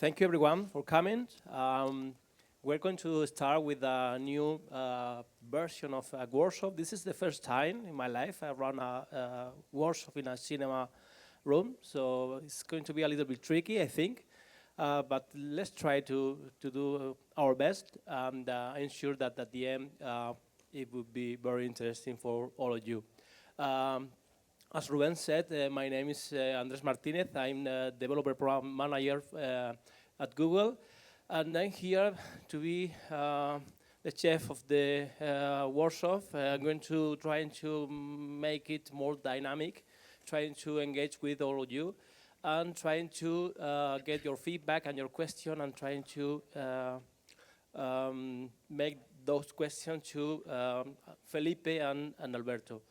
Thank you everyone for coming. We're going to start with a new version of a workshop. This is the first time in my life I run a workshop in a cinema room, so it's going to be a little bit tricky, I think. But let's try to do our best, and I'm sure that at the end it will be very interesting for all of you. As Ruben said, my name is Andres Martinez. I'm the developer program manager at Google, and I'm here to be the chef of the workshop. I'm going to try to make it more dynamic, trying to engage with all of you, and trying to get your feedback and your question, and trying to make those questions to Felipe and Alberto.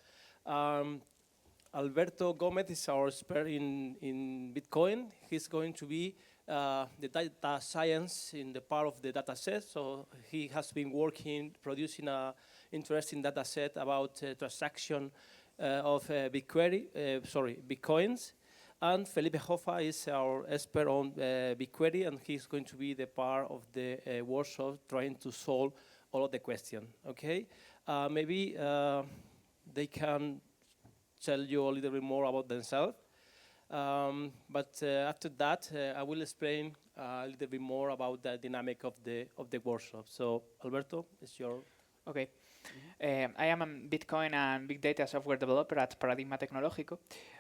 Alberto Gómez is our expert in BitCoin. He's going to be the data science in the part of the dataset. So he has been working, producing an interesting dataset about transaction of Bitcoins. And Felipe Hoffa is our expert on BigQuery, and he's going to be the part of the workshop trying to solve all of the questions. Okay, maybe they can tell you a little bit more about themselves. But after that, I will explain a little bit more about the dynamic of the workshop. So, Alberto, it's your... Okay. I am a Bitcoin and big data software developer at Paradigma Tecnológico.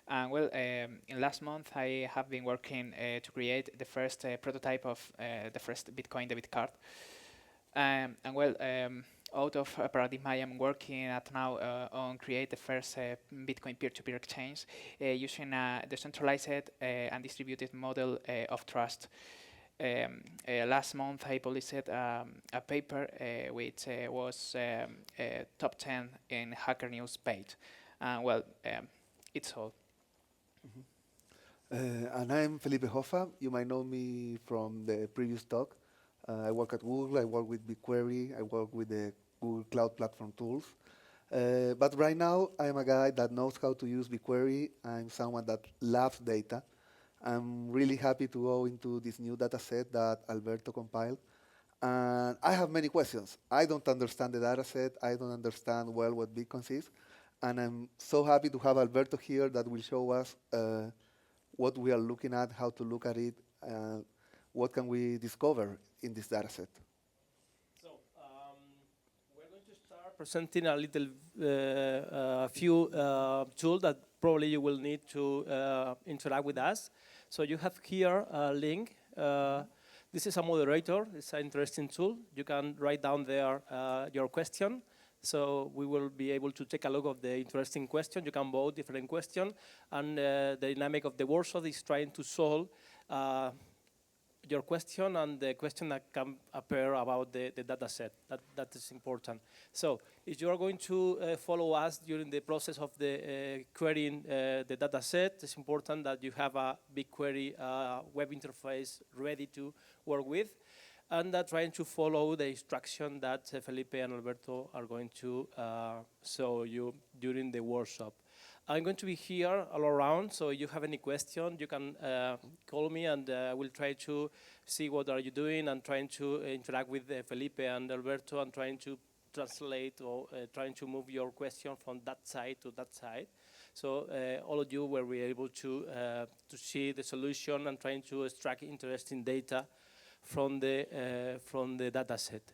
And well, in last month, I have been working to create the first prototype of the first Bitcoin debit card. Out of Paradigma, I am working at now on create the first Bitcoin peer-to-peer exchange using a decentralized and distributed model of trust. Last month, I published a paper which was top 10 in Hacker News page. It's all. And I'm Felipe Hoffa. You might know me from the previous talk. I work at Google, I work with BigQuery, I work with the Google Cloud Platform tools. But right now, I'm a guy that knows how to use BigQuery. I'm someone that loves data. I'm really happy to go into this new data set that Alberto compiled. And I have many questions. I don't understand the data set. I don't understand well what Bitcoin is. And I'm so happy to have Alberto here that will show us what we are looking at, how to look at it, what can we discover in this data set. So we're going to start presenting a little few tools that probably you will need to interact with us. So you have here a link. This is a moderator. It's an interesting tool. You can write down there your question. So we will be able to take a look at the interesting question. You can vote different questions. And the dynamic of the workshop is trying to solve your question and the question that can appear about the data set. That is important. So if you are going to follow us during the process of the querying the data set, it's important that you have a BigQuery web interface ready to work with, and trying to follow the instruction that Felipe and Alberto are going to show you during the workshop. I'm going to be here all around, so if you have any question, you can call me, and we'll try to see what are you doing, and trying to interact with Felipe and Alberto, and trying to translate or trying to move your question from that side to that side. So all of you will be able to see the solution and trying to extract interesting data from the data set.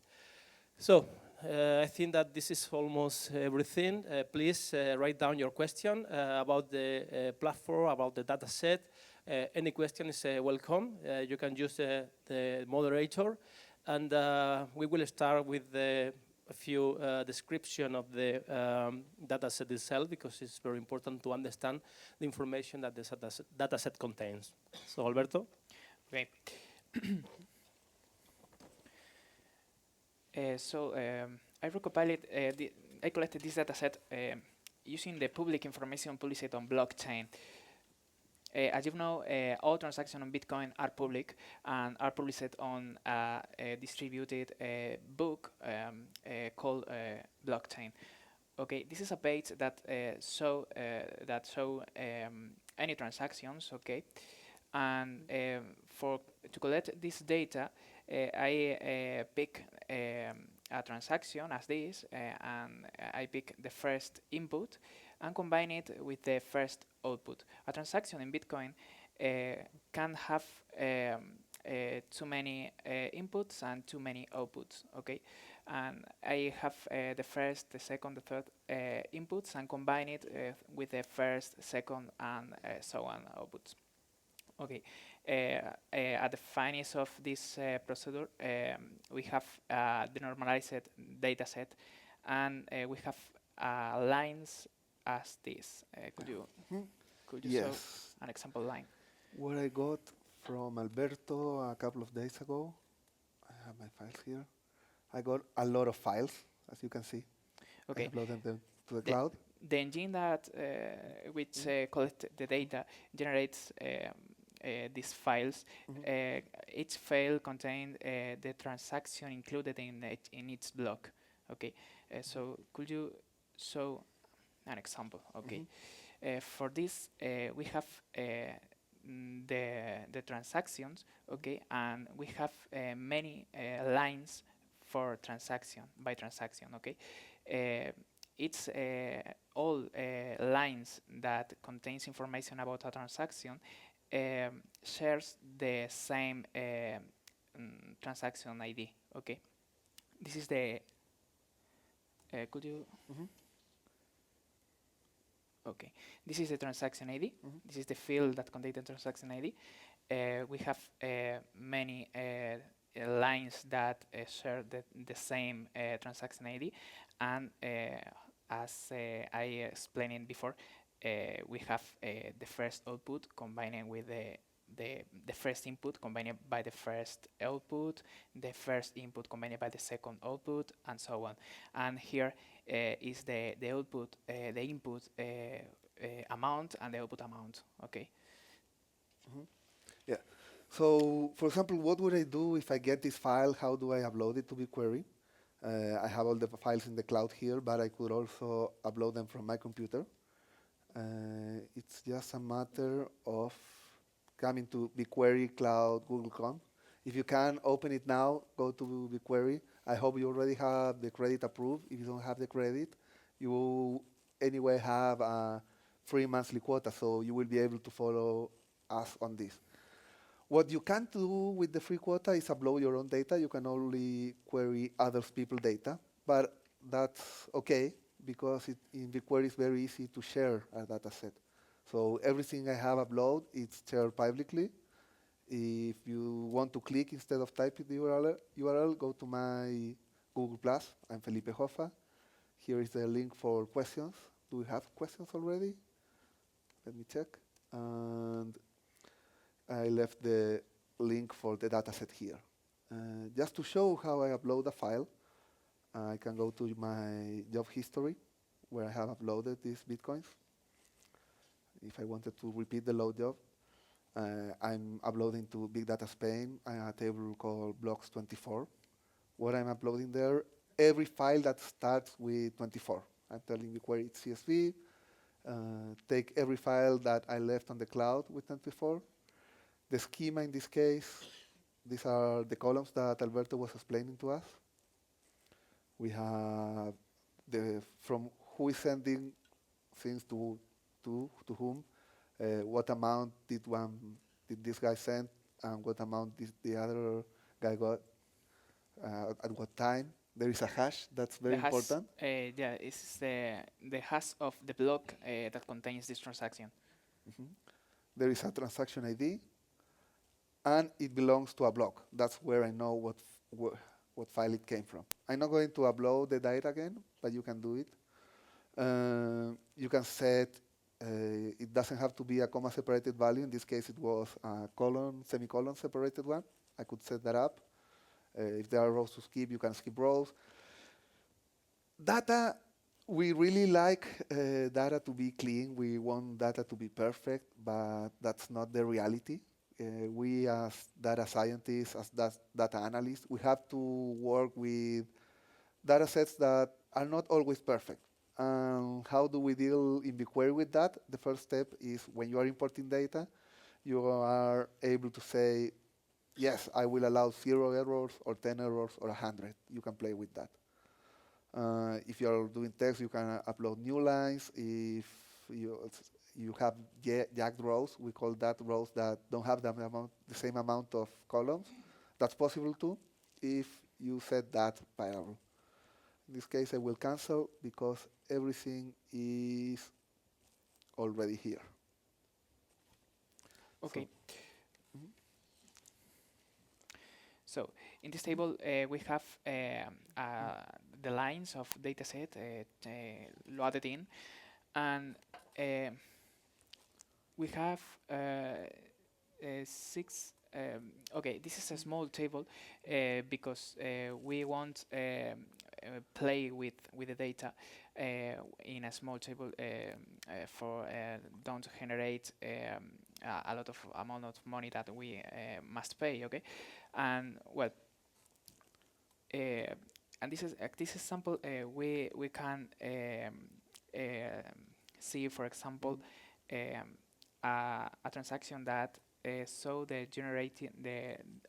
So I think that this is almost everything. Please write down your question about the platform, about the data set. Any question is welcome. You can use the moderator. And we will start with a few description of the data set itself, because it's very important to understand the information that the data set contains. So, Alberto? Okay. I collected this dataset using the public information published on blockchain. As you know, all transactions on Bitcoin are public and are published on a distributed book called blockchain. Okay, this is a page that show any transactions. Okay, And to collect this data, I pick a transaction as this, and I pick the first input and combine it with the first output. A transaction in Bitcoin can have too many inputs and too many outputs, okay? And I have the first, the second, the third inputs and combine it with the first, second, and so on outputs. Okay, at the finish of this procedure, we have the normalized data set, and we have lines as this. Could you show Yes. an example line? What I got from Alberto a couple of days ago, I have my files here. I got a lot of files, as you can see. Okay. I uploaded them to the cloud. The engine that which collects the data generates these files. Each file contains the transaction included in its block. Okay, so could you show an example? Okay, for this we have the transactions. Okay, and we have many lines for transaction by transaction. Okay. It's all lines that contains information about a transaction shares the same transaction ID. Okay, this is the. Could you? Okay, this is the transaction ID. This is the field that contains the transaction ID. We have many lines that share the same transaction ID, and as I explained before, we have the first output combining with the first input combined by the first output, the first input combined by the second output, and so on. And here is the output, the input amount and the output amount. Okay. Yeah. So, for example, what would I do if I get this file? How do I upload it to BigQuery? I have all the files in the cloud here, but I could also upload them from my computer. It's just a matter of coming to BigQuery Cloud Google.com. If you can, open it now, go to BigQuery. I hope you already have the credit approved. If you don't have the credit, you will anyway have a free monthly quota, so you will be able to follow us on this. What you can't do with the free quota is upload your own data. You can only query other people's data, but that's okay because in BigQuery it's very easy to share a data set. So everything I have uploaded, it's shared publicly. If you want to click instead of typing the URL, go to my Google+. I'm Felipe Hoffa. Here is the link for questions. Do we have questions already? Let me check. And I left the link for the dataset here. Just to show how I upload a file, I can go to my job history, where I have uploaded these Bitcoins. If I wanted to repeat the load job, I'm uploading to Big Data Spain a table called blocks24. What I'm uploading there, every file that starts with 24. I'm telling BigQuery it's CSV. Take every file that I left on the cloud with 24. The schema in this case, these are the columns that Alberto was explaining to us. We have from who is sending things to whom, what amount did this guy send, and what amount did the other guy got, at what time. There is a hash that's very important. Yeah, it's the hash of the block that contains this transaction. There is a transaction ID, and it belongs to a block. That's where I know what file it came from. I'm not going to upload the data again, but you can do it. You can set, it doesn't have to be a comma separated value. In this case, it was a colon, semicolon separated one. I could set that up. If there are rows to skip, you can skip rows. Data, we really like data to be clean. We want data to be perfect, but that's not the reality. We as data scientists, as data analysts, we have to work with data sets that are not always perfect. How do we deal in BigQuery with that? The first step is when you are importing data, you are able to say, yes, I will allow 0 errors or 10 errors or 100. You can play with that. If you're doing text, you can upload new lines. If you have jagged rows, we call that rows that don't have the same amount of columns. That's possible too if you set that variable. In this case, I will cancel because everything is already here. Okay. So, So in this table, we have the lines of dataset loaded in, and we have 6. Okay, this is a small table because we won't play with the data in a small table for don't generate a lot of amount of money that we must pay. Okay, and well, and this example we can see, for example, a transaction that so the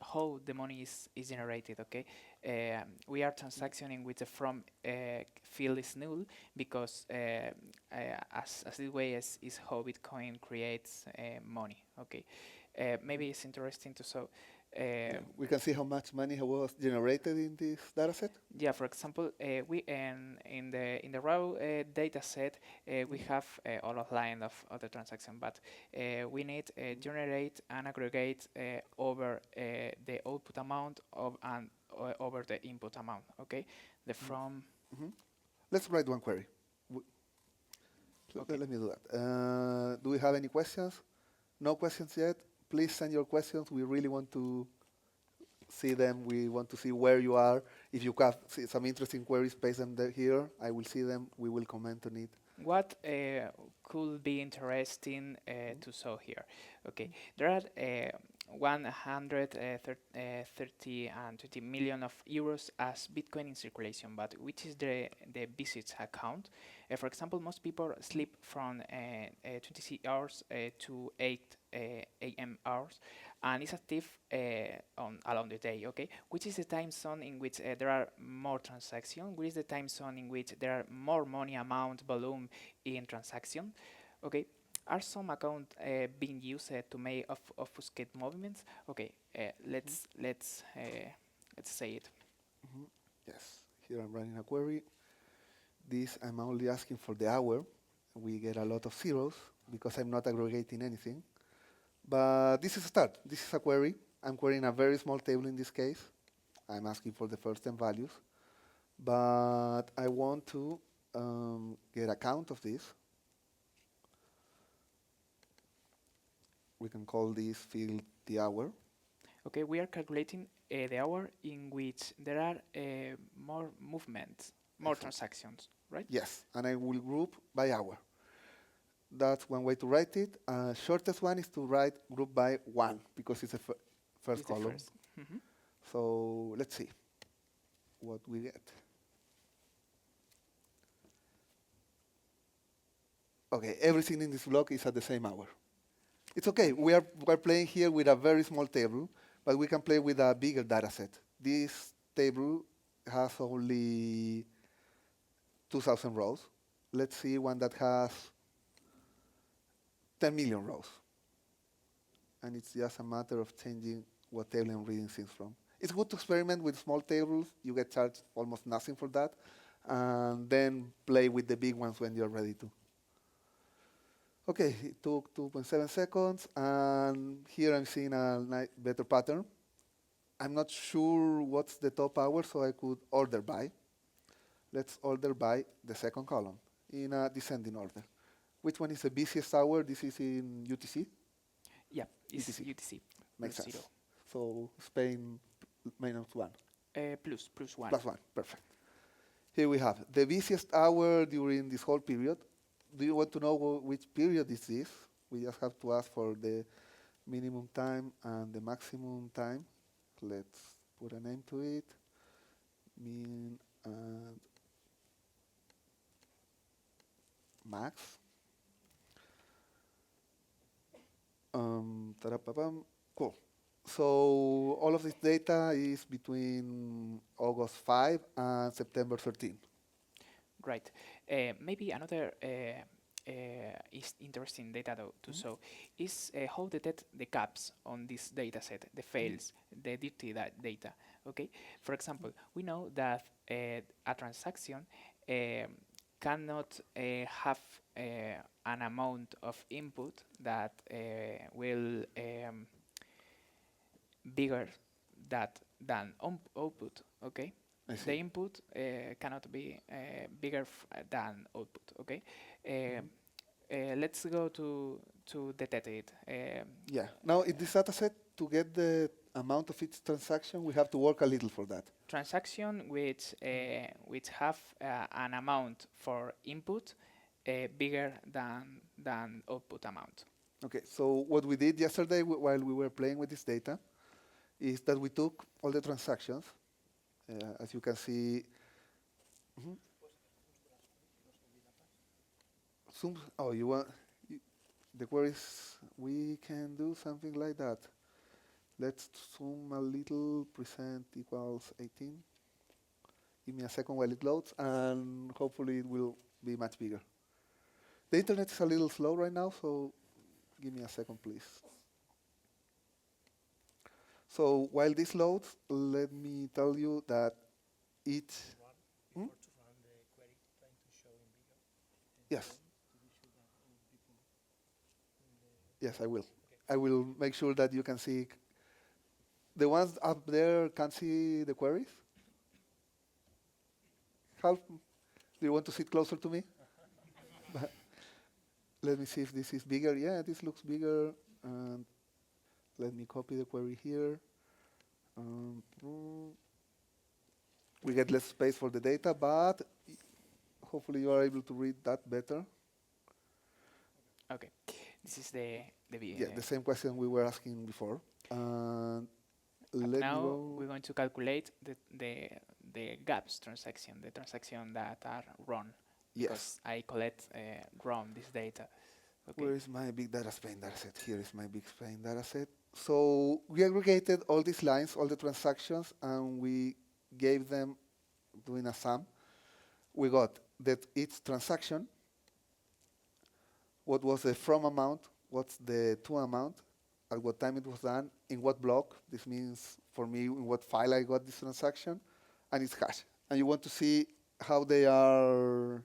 how the money is generated. Okay, we are transactioning with the from field is null because as this way is how Bitcoin creates money. Okay, maybe it's interesting to show. we can see how much money was generated in this dataset. Yeah, for example, we in the raw data set we have a lot line of the transaction, but we need generate and aggregate over the output amount of and over the input amount. Okay, the from. Let's write one query. Okay. Let me do that. Do we have any questions? No questions yet. Please send your questions. We really want to see them. We want to see where you are. If you have some interesting queries, paste them here. I will see them. We will comment on it. What could be interesting to show here? Okay, there are 130 and 20 million of euros as Bitcoin in circulation, but which is the visits account? For example, most people sleep from 26 hours to 8 a.m. hours, and is active along the day. Okay, which is the time zone in which there are more transactions? Which is the time zone in which there are more money amount volume in transaction? Okay, are some accounts being used to make obfuscate movements? Okay, let's say it. Yes, here I'm running a query. This I'm only asking for the hour. We get a lot of zeros because I'm not aggregating anything. But this is a start. This is a query. I'm querying a very small table in this case. I'm asking for the first 10 values. But I want to get a count of this. We can call this field the hour. Okay, we are calculating the hour in which there are more movements, more transactions, right? Yes, and I will group by hour. That's one way to write it. Shortest one is to write group by 1 because it's the first It's the column. first. So let's see what we get. Okay, everything in this block is at the same hour. It's okay. We're playing here with a very small table, but we can play with a bigger data set. This table has only 2,000 rows. Let's see one that has 10 million rows. And it's just a matter of changing what table I'm reading things from. It's good to experiment with small tables. You get charged almost nothing for that. And then play with the big ones when you're ready to. Okay, it took 2.7 seconds. And here I'm seeing a better pattern. I'm not sure what's the top hour, so I could order by. Let's order by the second column in a descending order. Which one is the busiest hour? This is in UTC? Yeah, it's UTC. Makes plus sense. 0. So Spain -1. Plus 1. Plus 1, perfect. Here we have the busiest hour during this whole period. Do you want to know which period is this? We just have to ask for the minimum time and the maximum time. Let's put a name to it. Min and max. Tarapapam. Cool. So all of this data is between August 5 and September 13. Right. Maybe another is interesting data to show is how detect the gaps on this data set, the fails, the dirty data. Okay. For example, we know that a transaction cannot have an amount of input that will bigger than output. Okay. I see. The input cannot be bigger than output. Okay. Let's go to detect it. Yeah. Now, in this data set, to get the amount of each transaction, we have to work a little for that. Transaction which have an amount for input bigger than output amount. Okay, so what we did yesterday while we were playing with this data is that we took all the transactions, as you can see. Zoom. Oh, you want the queries? We can do something like that. Let's zoom a little. Present equals 18. Give me a second while it loads, and hopefully it will be much bigger. The internet is a little slow right now, so give me a second, please. So while this loads, let me tell you that each. Yes. Yes, I will. I will make sure that you can see. The ones up there can see the queries? Do you want to sit closer to me? Let me see if this is bigger. Yeah, this looks bigger. And let me copy the query here. We get less space for the data, but hopefully you are able to read that better. Okay, this is the Yeah, the same question we were asking before. Now we're going to calculate the gaps transaction, the transaction that are wrong. Yes. Because I collect wrong this data. Okay. Where is my big data Spain dataset? Here is my big Spain dataset. So we aggregated all these lines, all the transactions, and we gave them, doing a sum. We got that each transaction, what was the from amount, what's the to amount, at what time it was done, in what block. This means for me in what file I got this transaction, and its hash. And you want to see how they are.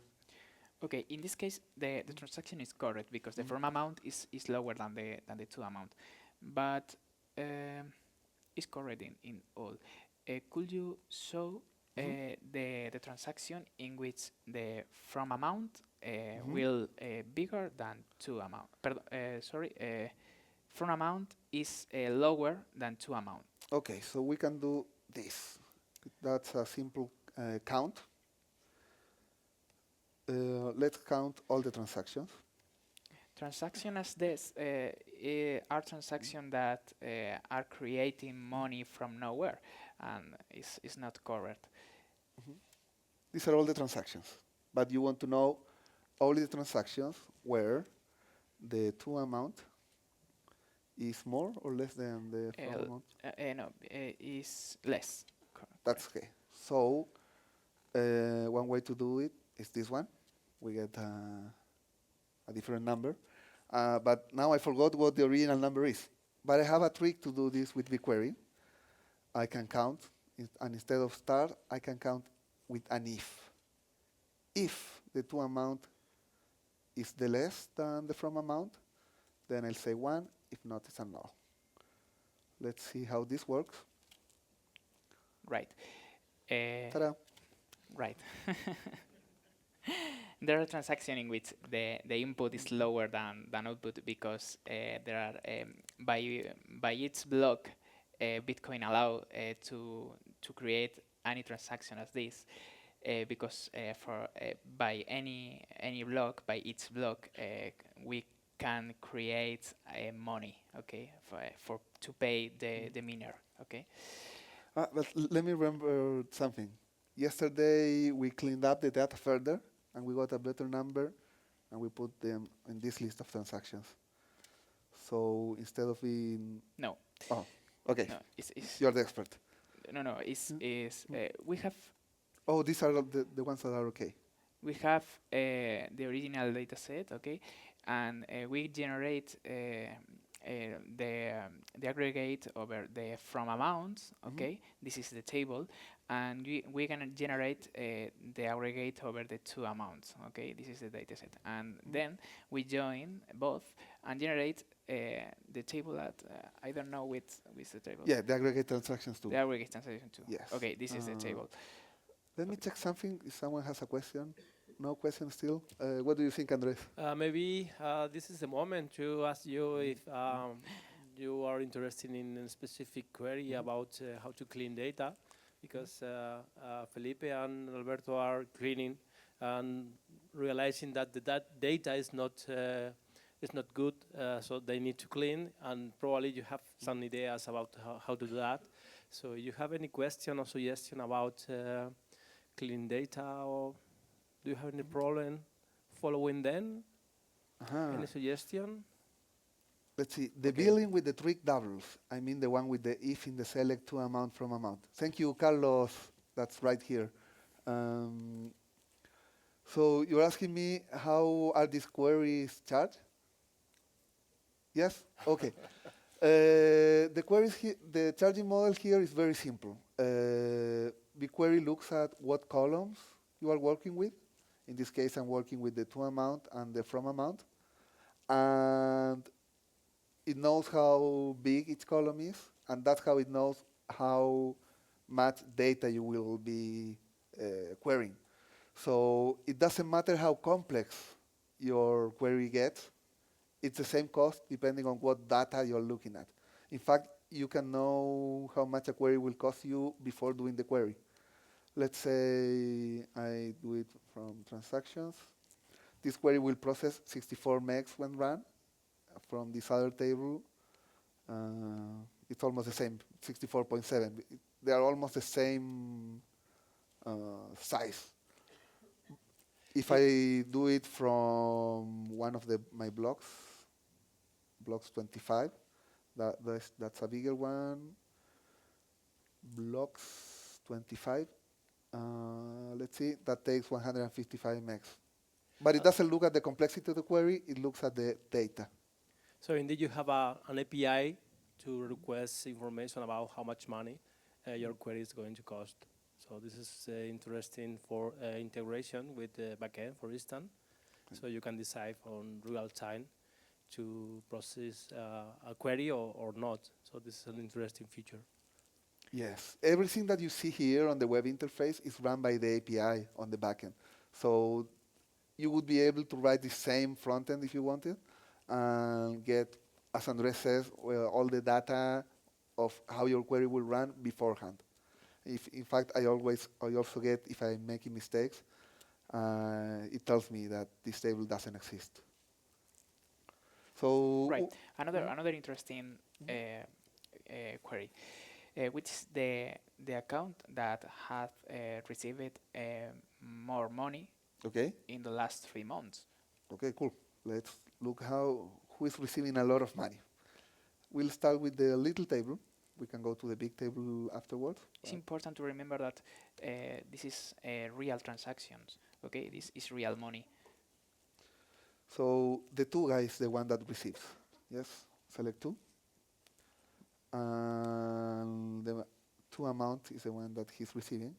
Okay, in this case, the transaction is correct because the from amount is lower than the to amount, but it's correct in all. Could you show the transaction in which the from amount will bigger than to amount? From amount is lower than to amount. Okay, so we can do this. That's a simple count. Let's count all the transactions. Transactions as this are transactions that are creating money from nowhere, and is not correct. These are all the transactions, but you want to know only the transactions where the to amount is more or less than the from amount? No, is less. That's okay. So one way to do it is this one. We get a different number. But now I forgot what the original number is. But I have a trick to do this with BigQuery. I can count, and instead of star, I can count with an if. If the to amount is the less than the from amount, then I'll say 1. If not, it's a null. Let's see how this works. Right. Ta-da. Right. There are transactions in which the input is lower than output because there are by each block BitCoin allow to create any transaction as this because for by any block, by each block we can create money, okay, for to pay the miner, okay. But let me remember something. Yesterday we cleaned up the data further, and we got a better number, and we put them in this list of transactions. So instead of being... No, Oh, okay. no, it's You're the expert. no, it's we have Oh, these are the ones that are okay. we have the original data set, okay, and we generate the aggregate over the from amounts, okay. This is the table, and we can generate the aggregate over the two amounts, okay. This is the data set, and then we join both and generate the table that I don't know with the table. Yeah, the aggregate transactions too. The aggregate transaction too. Yes. Okay, this is the table. Let me check something, if someone has a question. No question still? What do you think, Andres? Maybe this is the moment to ask you if you are interested in a specific query about how to clean data, because Felipe and Alberto are cleaning and realizing that that data is not good, so they need to clean, and probably you have some ideas about how to do that. So you have any question or suggestion about clean data, or do you have any problem following them? Any suggestion? Let's see, the building with the three doubles. I mean the one with the if in the select to amount from amount. Thank you, Carlos. That's right here. So you're asking me how are these queries charged? Yes? Okay. The queries the charging model here is very simple. BigQuery looks at what columns you are working with. In this case, I'm working with the to amount and the from amount. And it knows how big each column is, and that's how it knows how much data you will be querying. So it doesn't matter how complex your query gets. It's the same cost depending on what data you're looking at. In fact, you can know how much a query will cost you before doing the query. Let's say I do it from transactions. This query will process 64 megs when run from this other table. It's almost the same, 64.7. They are almost the same size. If I do it from one of my blocks 25, that's a bigger one. Blocks 25. Let's see, that takes 155 megs. But it doesn't look at the complexity of the query, it looks at the data. So indeed you have an API to request information about how much money your query is going to cost. So this is interesting for integration with the backend, for instance. So you can decide on real time to process a query or not. So this is an interesting feature. Yes, everything that you see here on the web interface is run by the API on the backend. So you would be able to write the same front end if you wanted and get, as Andres says, all the data of how your query will run beforehand. If, in fact, I also get, if I'm making mistakes, it tells me that this table doesn't exist. So right, another interesting query, which is the account that has received more money in the last 3 months. Okay, cool. Let's look who is receiving a lot of money. We'll start with the little table. We can go to the big table afterwards. It's important to remember that this is real transactions. Okay, this is real money. So the 2 guy is the one that receives. Yes, select 2. And the 2 amount is the one that he's receiving.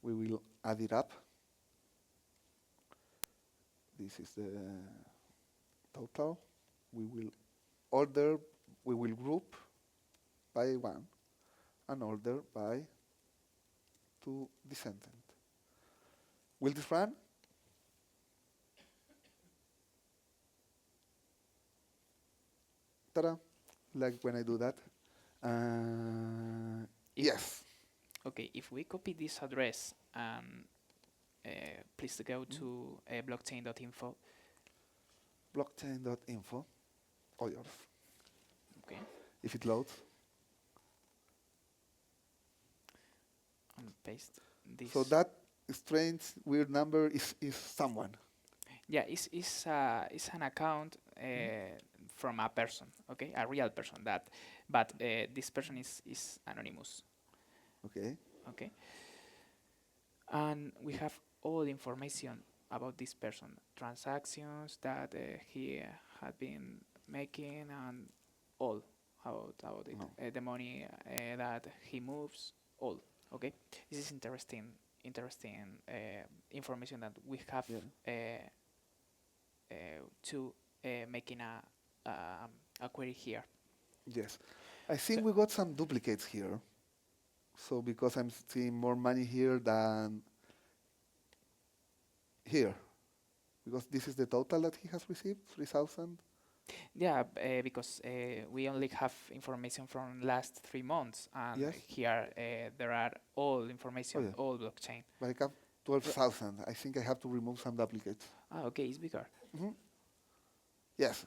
We will add it up. This is the total. We will group by 1 and order by to descendant. Will this run? Ta-da! Like when I do that. Yes. Okay, if we copy this address, please go to blockchain.info. Blockchain.info. All yours. Okay. If it loads. And paste this. So that strange, weird number is someone. Yeah, it's an account from a person, okay, a real person. But this person is anonymous, Okay. okay, and we have all information about this person, transactions that he had been making, and all about it, No. the money that he moves, all. Okay, this is interesting information that we have Yeah. to making a query here. Yes. I think So we got some duplicates here. So because I'm seeing more money here than here. Because this is the total that he has received, 3,000. yeah, because we only have information from last 3 months, and Yes. here there are all information, Oh, yeah. all blockchain. But I have 12,000. I think I have to remove some duplicates. Ah, okay, it's bigger. Yes.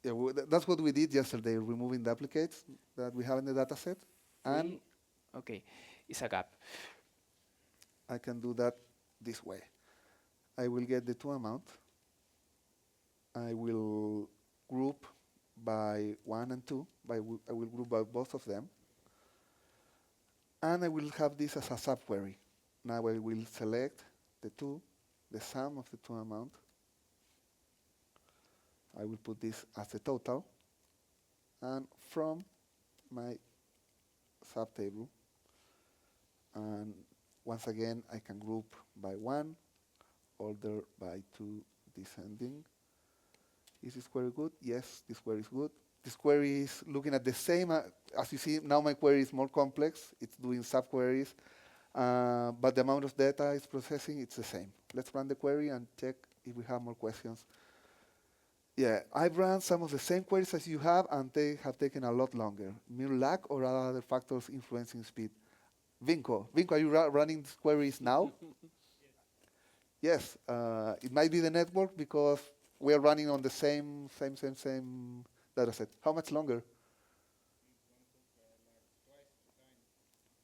Yeah, that's what we did yesterday, removing duplicates that we have in the dataset. And Okay, it's a gap. I can do that this way. I will get the two amount. I will group by 1 and 2. I will group by both of them. And I will have this as a subquery. Now I will select the two, the sum of the two amount. I will put this as the total. And from my subtable, and once again, I can group by 1, order by 2, descending. Is this query good? Yes, this query is good. This query is looking at the same, as you see, now my query is more complex. It's doing subqueries, but the amount of data it's processing, it's the same. Let's run the query and check if we have more questions. Yeah, I've run some of the same queries as you have, and they have taken a lot longer. Mere lag or other factors influencing speed? Vinco, are you running these queries now? Yes, it might be the network because we are running on the same data set. How much longer?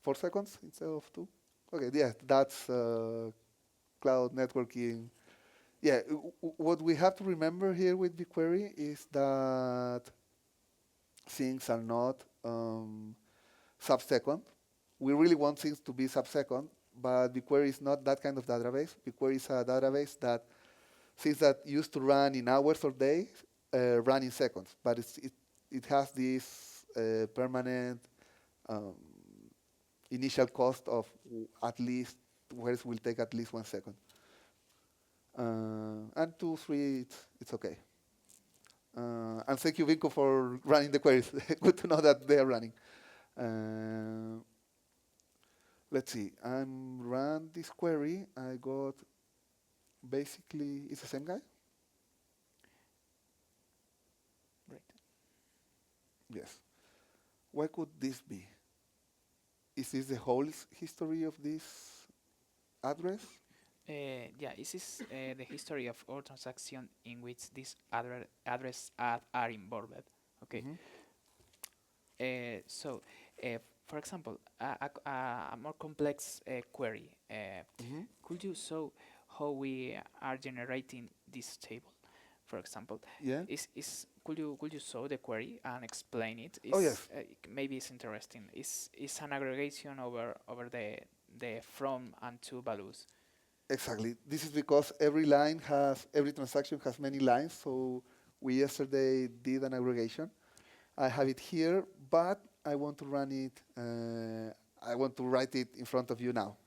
4 seconds instead of 2? Okay, yeah, that's cloud networking. Yeah, what we have to remember here with BigQuery is that things are not sub-second. We really want things to be sub-second, but BigQuery is not that kind of database. BigQuery is a database that things that used to run in hours or days run in seconds, but it has this permanent initial cost of at least, queries will take at least 1 second. And 2, 3, it's okay. And thank you, Vinco, for running the queries. Good to know that they are running. Let's see, I ran this query. I got basically, it's the same guy? Right. Yes. Why could this be? Is this the whole history of this address? Yeah, this is the history of all transactions in which this address are involved. Okay. So, for example, a more complex query. Could you show how we are generating this table? For example, Yeah. Could you show the query and explain it? Oh, yes. Maybe it's interesting. It's an aggregation over the from and to values. Exactly. This is because every transaction has many lines. So we yesterday did an aggregation. I have it here, but I want to run it. I want to write it in front of you now.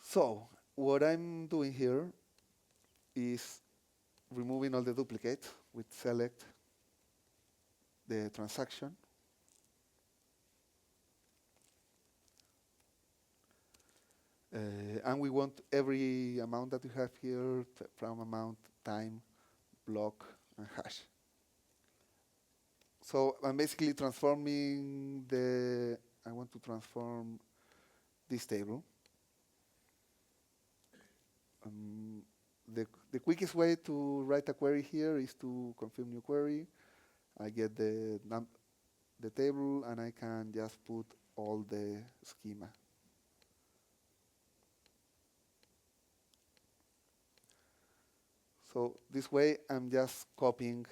So what I'm doing here is removing all the duplicates with select the transaction. And we want every amount that you have here from amount, time, block, and hash. So I'm basically transforming I want to transform this table. The quickest way to write a query here is to confirm new query. I get the table, and I can just put all the schema. So this way, I'm just copying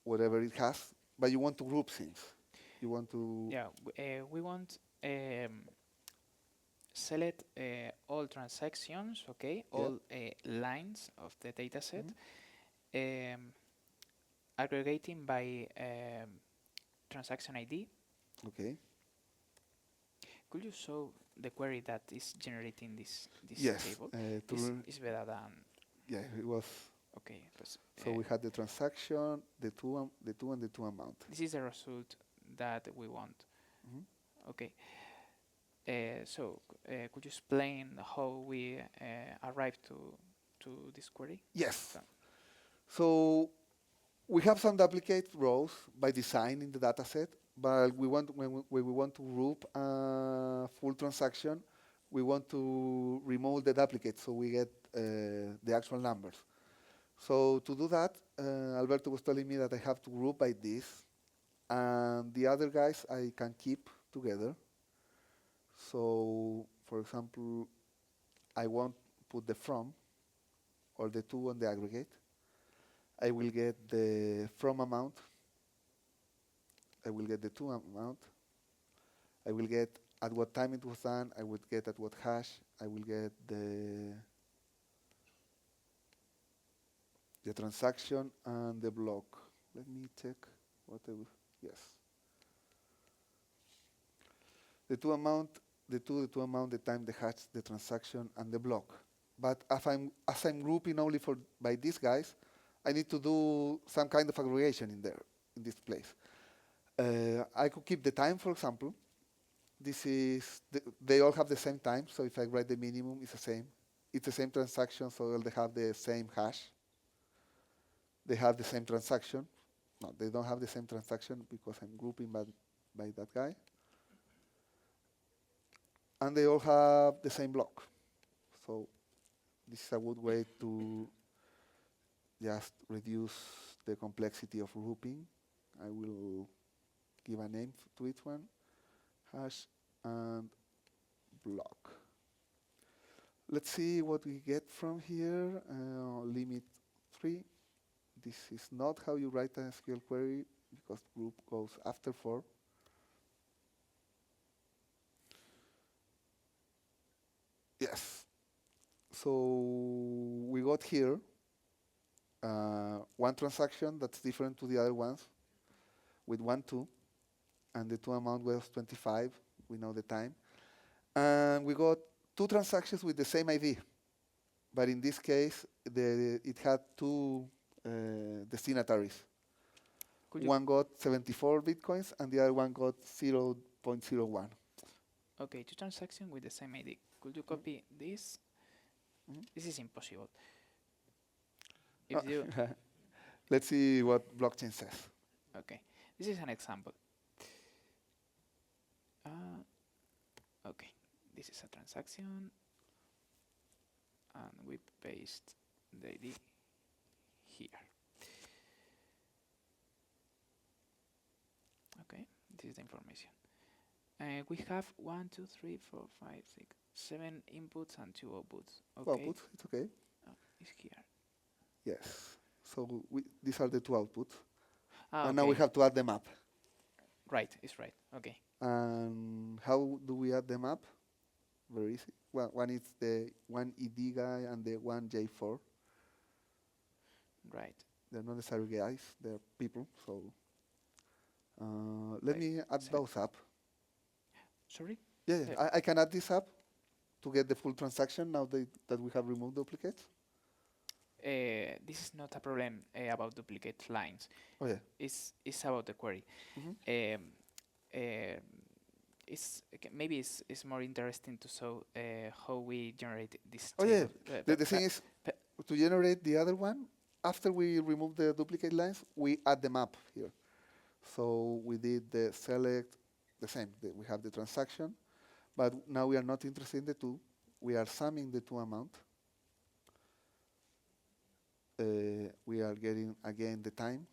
whatever it has, but you want to group things. You want to... Yeah, we want select all transactions, okay, all lines of the dataset, aggregating by transaction ID. Okay. Could you show the query that is generating this Yes. table? To Is better than... yeah, it was... Okay. So we had the transaction, the two and the two amount. This is the result that we want. Okay. So could you explain how we arrived to this query? Yes. So we have some duplicate rows by design in the dataset, but we want when we want to group a full transaction, we want to remove the duplicate so we get the actual numbers. So to do that, Alberto was telling me that I have to group by this, and the other guys I can keep together. So, for example, I won't put the from or the to on the aggregate. I will get the from amount. I will get the to amount. I will get at what time it was done. I would get at what hash. I will get the transaction and the block. Let me check what I will, yes. The to amount, the to amount, the time, the hash, the transaction, and the block. But as I'm grouping only by these guys, I need to do some kind of aggregation in there, in this place. I could keep the time, for example. This is, they all have the same time, so if I write the minimum, it's the same. It's the same transaction, so they have the same hash. They have the same transaction. No, they don't have the same transaction because I'm grouping by that guy. And they all have the same block. So this is a good way to just reduce the complexity of grouping. I will give a name to each one, hash and block. Let's see what we get from here. Limit 3. This is not how you write a SQL query because group goes after 4. Yes. So we got here one transaction that's different to the other ones with 1, 2, and the to amount was 25. We know the time. And we got 2 transactions with the same ID. But in this case, it had 2 destinataries. One got 74 bitcoins and the other one got 0.01. Okay, 2 transactions with the same ID. Could you copy this? This is impossible. If you Let's see what blockchain says. Okay, this is an example. Okay, this is a transaction, and we paste the ID here. Okay, this is the information. We have 1, 2, 3, 4, 5, 6, 7 inputs and 2 outputs. Okay. Outputs, it's okay. It's here. Yes. So these are the 2 outputs. And okay. Now we have to add them up. Right, it's right. Okay. And how do we add them up? Very easy. Well, one is the one ED guy and the one J4. Right. They're not necessarily guys, they're people. So let me add those up. Sorry? Yeah, I can add this up to get the full transaction now that we have removed duplicates. This is not a problem about duplicate lines. Oh yeah. It's about the query. Maybe it's more interesting to show how we generate this table. Yeah. The thing is, to generate the other one, after we remove the duplicate lines, we add them up here. So we did the select, the same. We have the transaction, but now we are not interested in the 2. We are summing the 2 amount. We are getting again the time.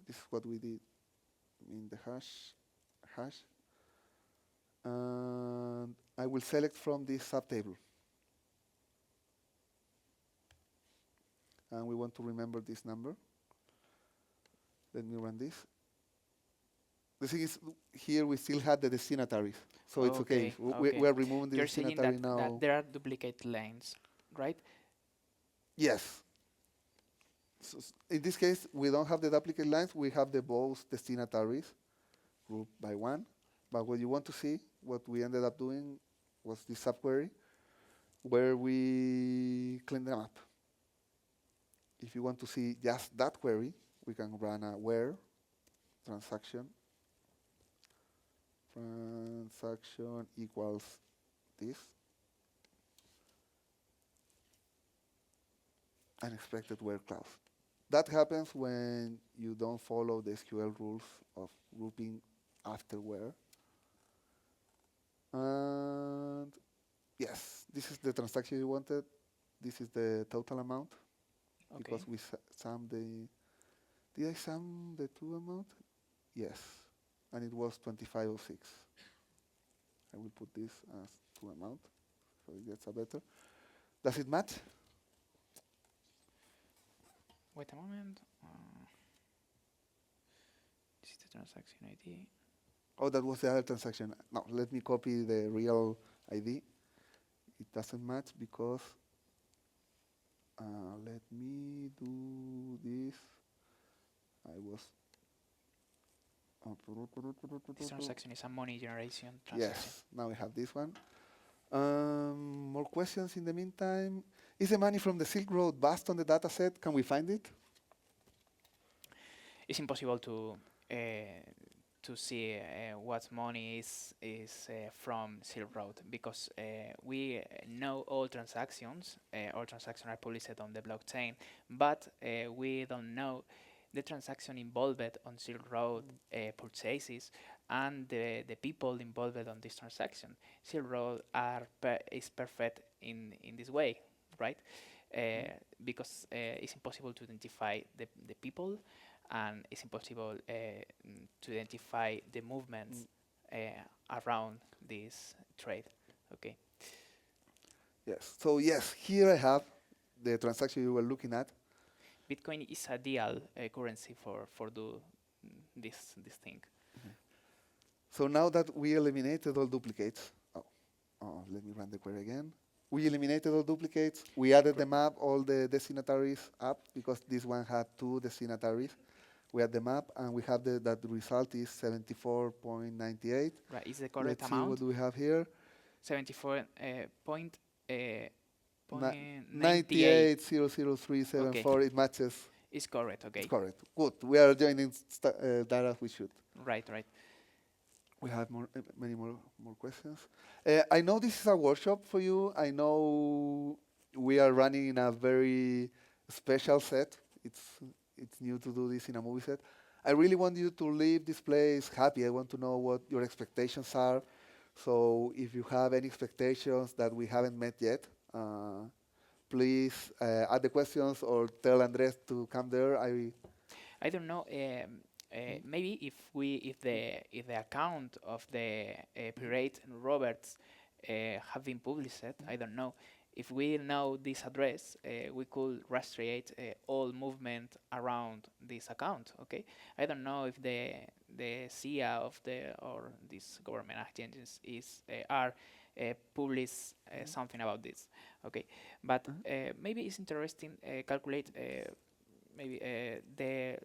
This is what we did in the hash. And I will select from this subtable. and we want to remember this number. Let me run this. The thing is, here we still had the destinataries, so it's okay. We are removing the You're saying destinatory now. that there are duplicate lanes, right? Yes. So in this case, we don't have the duplicate lines. We have the both destinataries grouped by one. But what you want to see, what we ended up doing was this subquery where we clean them up. If you want to see just that query, we can run a where transaction equals this. Unexpected where clause. That happens when you don't follow the SQL rules of grouping after where. And yes, this is the transaction you wanted. This is the total amount. Okay. Because we summed the, did I sum the two amount? Yes, and it was 2506. I will put this as two amount, so it gets a better. Does it match? Wait a moment. This is the transaction ID. Oh, that was the other transaction. No, let me copy the real ID. It doesn't match because, let me do this. I was. This transaction is a money generation transaction. Yes, now we have this one. More questions in the meantime. Is the money from the Silk Road bust on the data set? Can we find it? It's impossible to see what money is from Silk Road because we know all transactions. All transactions are published on the blockchain, but we don't know the transaction involved on Silk Road purchases and the people involved on this transaction. Silk Road is perfect in this way, right? Because it's impossible to identify the people, and it's impossible to identify the movements around this trade. Okay. Yes. So yes, here I have the transaction you were looking at. BitCoin is ideal currency for do this thing. So now that we eliminated all duplicates, let me run the query again. We eliminated all duplicates. We added the map, all the destinataries up, because this one had two destinataries. We add the map, and we have that the result is 74.98. Right, is the correct Let's amount? see what do we have here. 74.98. Okay. It matches. It's correct, okay. It's correct. Good. We are joining data we should. Right, right. We have many more questions. I know this is a workshop for you. I know we are running in a very special set. It's new to do this in a movie set. I really want you to leave this place happy. I want to know what your expectations are. So if you have any expectations that we haven't met yet, please add the questions or tell Andres to come there. I don't know. Maybe if the account of the Pirate and Roberts have been published, I don't know. If we know this address, we could rastreate all movement around this account. Okay, I don't know if the CIA of or these government agencies are publish something about this. Okay, but maybe it's interesting calculate maybe the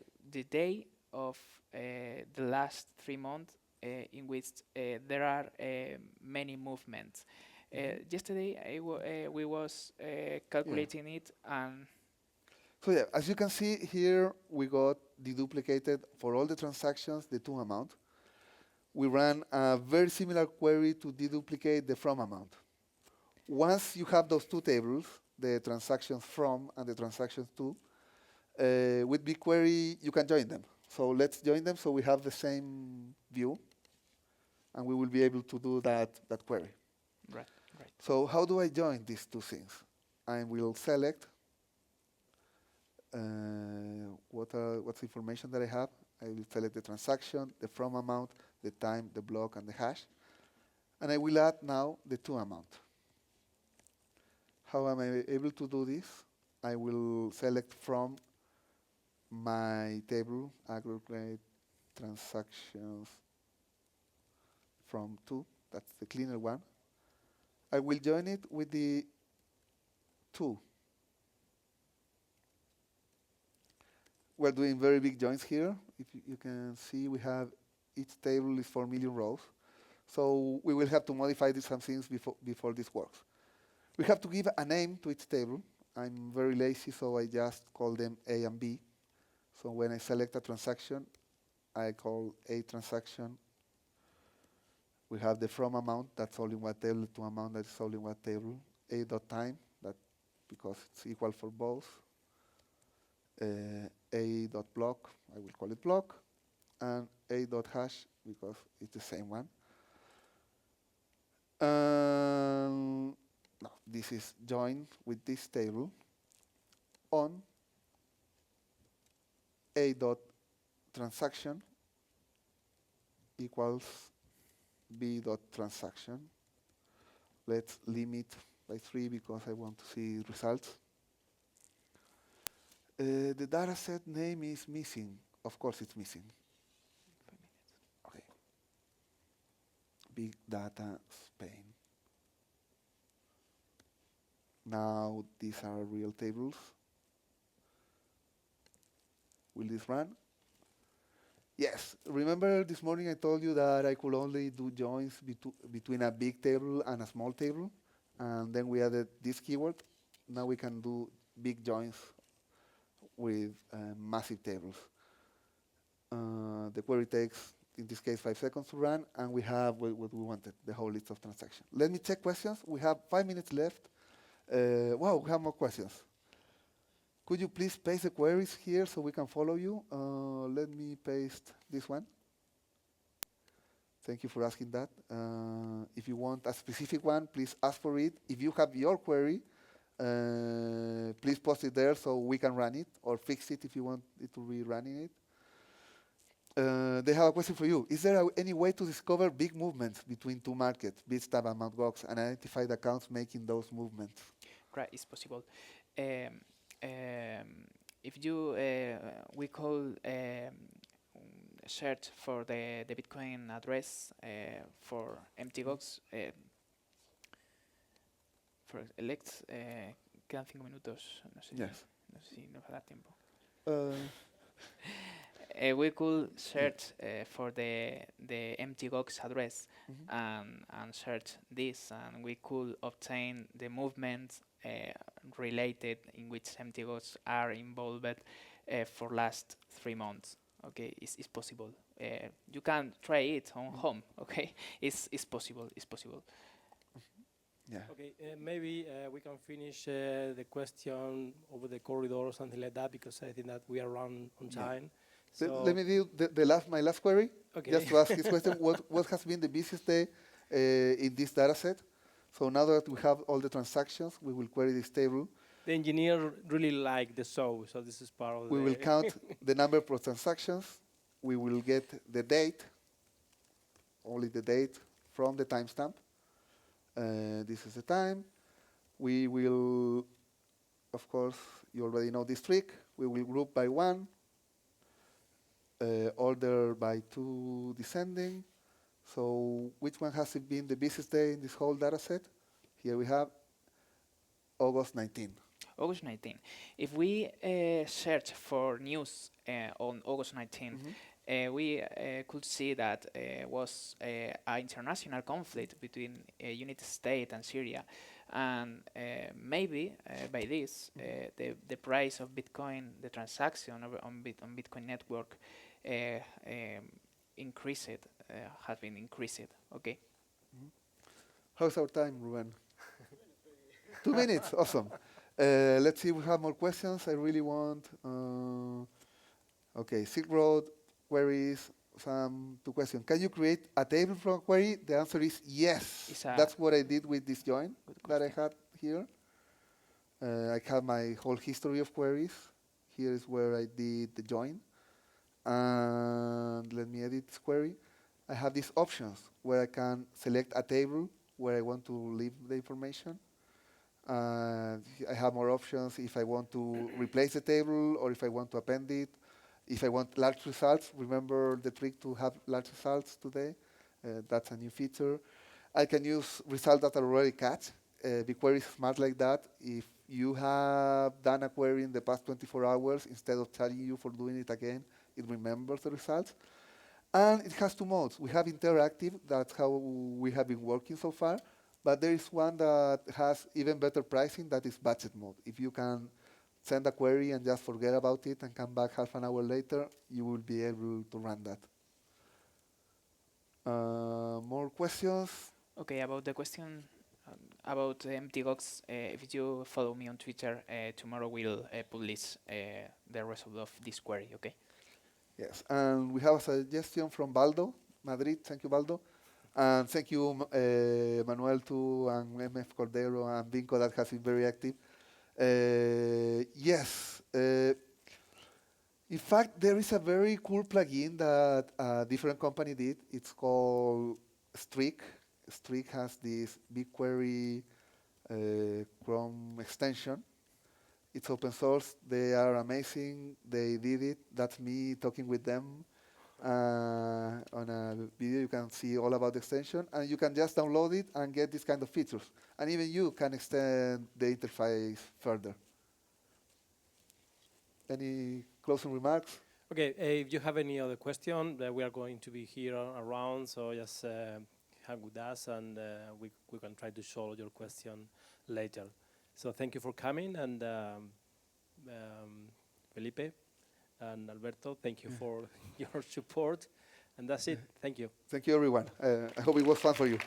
day of the last 3 months in which there are many movements. Yesterday we was calculating it, and so yeah, as you can see here, we got deduplicated for all the transactions the to amount. We ran a very similar query to deduplicate the from amount. Once you have those two tables, the transactions from and the transactions to, with BigQuery you can join them. So let's join them so we have the same view, and we will be able to do that query. right. So how do I join these two things? I will select what's the information that I have. I will select the transaction, the from amount, the time, the block, and the hash. And I will add now the to amount. How am I able to do this? I will select from my table aggregate transactions from 2. That's the cleaner one. I will join it with the 2. We're doing very big joins here. If you can see, we have each table is 4 million rows. So we will have to modify some things before this works. We have to give a name to each table. I'm very lazy, so I just call them A and B. So when I select a transaction, I call A transaction. We have the from amount, that's all in one table, to amount, that's all in one table. A.time, that because it's equal for both. A.block, I will call it block. And A.hash, because it's the same one. No, this is joined with this table on A.transaction equals B.transaction. Let's limit by 3 because I want to see results. The dataset name is missing. Of course it's missing. Okay. Big Data Spain. Now these are real tables. Will this run? Yes. Remember this morning I told you that I could only do joins between a big table and a small table, and then we added this keyword. Now we can do big joins with massive tables. The query takes, in this case, 5 seconds to run, and we have what we wanted, the whole list of transactions. Let me check questions. We have 5 minutes left. Wow, we have more questions. Could you please paste the queries here so we can follow you? Let me paste this one. Thank you for asking that. If you want a specific one, please ask for it. If you have your query, please post it there so we can run it, or fix it if you want it to be running it. They have a question for you. Is there any way to discover big movements between two markets, Bitstamp and Mt. Gox, and identify the accounts making those movements? Right, it's possible. If you, we could search for the BitCoin address for MTGOX. Let's, quedan 5 minutos. No sé, Yes. no sé si nos va a dar tiempo. We could search for the MTGOX address and search this, and we could obtain the movements related in which MTGOX are involved for last 3 months. Okay, it's possible. You can try it on home. Okay, it's possible. It's possible. Yeah. Okay, maybe we can finish the question over the corridor or something like that, because I think that we are run on time. So Let me do my last query. Okay. Just to ask this question: what has been the busiest day in this data set? So now that we have all the transactions, we will query this table. The engineer really liked the show, so this is part of We will count the number of transactions. We will get the date, only the date from the timestamp. This is the time. We will, of course, you already know this trick. We will group by 1, order by 2 descending. So which one has been the busiest day in this whole data set? Here we have August 19. August 19. If we search for news on August 19, we could see that was an international conflict between United States and Syria, and maybe by this the price of Bitcoin, the transaction on Bitcoin network, increased, has been increased. Okay. How's our time, Ruben? 2 minutes, awesome. Let's see if we have more questions. I really want. Okay, Silk Road queries. Some 2 questions. Can you create a table from a query? The answer is yes. That's what I did with this join that I had here. I have my whole history of queries. Here is where I did the join. And let me edit this query. I have these options where I can select a table where I want to leave the information. I have more options if I want to replace the table or if I want to append it. If I want large results, remember the trick to have large results today? That's a new feature. I can use results that are already cached. BigQuery is smart like that. If you have done a query in the past 24 hours, instead of charging you for doing it again, it remembers the results. And it has two modes. We have interactive, that's how we have been working so far. But there is one that has even better pricing, that is budget mode. If you can send a query and just forget about it and come back half an hour later, you will be able to run that. More questions? Okay, about the question about MTGOX, if you follow me on Twitter, tomorrow we'll publish the result of this query, okay? Yes, and we have a suggestion from Baldo, Madrid. Thank you, Baldo. And thank you, Manuel, too, and MF Cordero, and Vinco, that has been very active. Yes. In fact, there is a very cool plugin that a different company did. It's called Streak. Streak has this BigQuery Chrome extension. It's open source. They are amazing. They did it. That's me talking with them on a video. You can see all about the extension, and you can just download it and get this kind of features. And even you can extend the interface further. Any closing remarks? Okay, if you have any other question, we are going to be here around, so just hang with us, and we can try to solve your question later. So thank you for coming, and Felipe and Alberto, thank you for your support, and that's it. Thank you. Thank you, everyone. I hope it was fun for you.